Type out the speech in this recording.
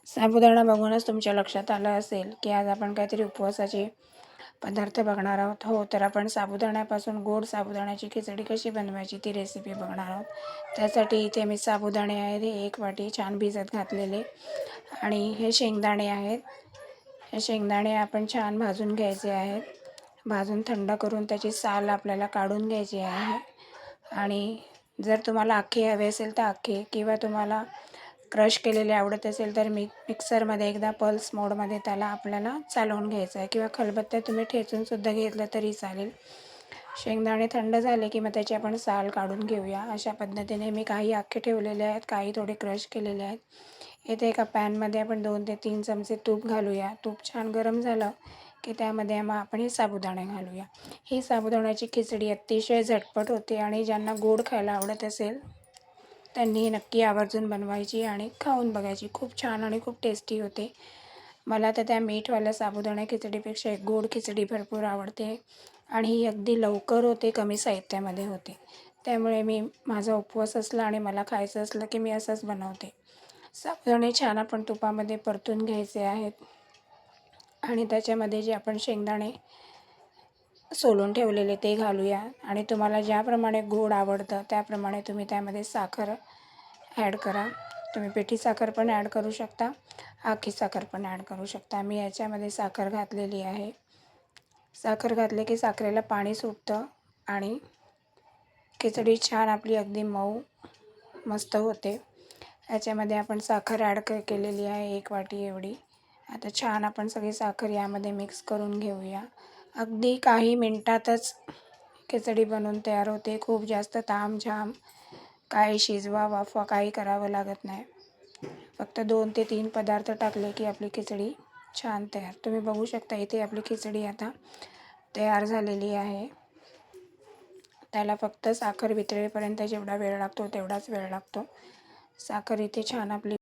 साबुदाणा बघूनच तुमच्या लक्षात आलं असेल की आज आपण काहीतरी उपवासाचे पदार्थ बघणार आहोत. हो, तर आपण साबुदाण्यापासून गोड साबुदाण्याची खिचडी कशी बनवायची ती रेसिपी बघणार आहोत. त्यासाठी इथे मी साबुदाणे आहेत हे 1 वाटी छान भिजत घातलेले आणि हे शेंगदाणे आहेत. हे शेंगदाणे आपण छान भाजून घ्यायचे आहेत. भाजून थंड करून त्याची साल आपल्याला काढून घ्यायची आहे. आणि जर तुम्हाला अख्खे हवे असेल तर अख्खे, किंवा तुम्हाला क्रश केलेले आवडत असेल तर मिक्सरमध्ये एकदा पल्स मोडमध्ये त्याला आपल्याला चालवून घ्यायचं आहे, किंवा खलबत्त्यात तुम्ही ठेचूनसुद्धा घेतलं तरी चालेल. शेंगदाणे थंड झाले की मग त्याची आपण साल काढून घेऊया. अशा पद्धतीने मी काही अख्खे ठेवलेले आहेत, काही थोडे क्रश केलेले आहेत. इथे एका पॅनमध्ये आपण 2 ते 3 चमचे तूप घालूया. तूप छान गरम झालं की त्यामध्ये मग आपण हे साबुदाणे घालूया. ही साबुदाण्याची खिचडी अतिशय झटपट होते आणि ज्यांना गोड खायला आवडत असेल त्यांनी नक्की आवर्जून बनवायची आणि खाऊन बघायची. खूप छान आणि खूप टेस्टी होते. मला तर त्या मीठवाल्या साबुदाणा खिचडीपेक्षा एक गोड खिचडी भरपूर आवडते आणि ही अगदी लवकर होते, कमी साहित्यामध्ये होते. त्यामुळे मी माझा उपवास असला आणि मला खायचं असलं की मी असंच बनवते. साबुदाणे छान आपण तुपामध्ये परतून घ्यायचे आहेत आणि त्याच्यामध्ये जे आपण शेंगदाणे सोलून ठेवलेले ते घालूया. आणि तुम्हाला ज्याप्रमाणे गोड आवडतं त्याप्रमाणे तुम्ही त्यामध्ये साखर ॲड करा. तुम्ही पिठी साखर पण ॲड करू शकता, आखी साखर पण ॲड करू शकता. मी याच्यामध्ये साखर घातलेली आहे. साखर घातले की साखरेला पाणी सुटतं आणि खिचडी छान आपली अगदी मऊ मस्त होते. याच्यामध्ये आपण साखर ॲड केलेली आहे 1 वाटी एवढी. आता छान आपण सगळी साखर यामध्ये मिक्स करून घेऊया. अगदी काही मिनटातच खिचडी बनवून तयार होते. खूप जास्त तामझाम काही शिजवा वाफवा काही करावं लागत नाही. फक्त 2 ते 3 पदार्थ टाकले की आपली खिचडी छान तयार. तुम्ही बघू शकता इथे आपली खिचडी आता तयार झालेली आहे. त्याला फक्त साखर वितळेपर्यंत जेवढा वेळ लागतो तेवढाच वेळ लागतो. साखर इथे छान आपली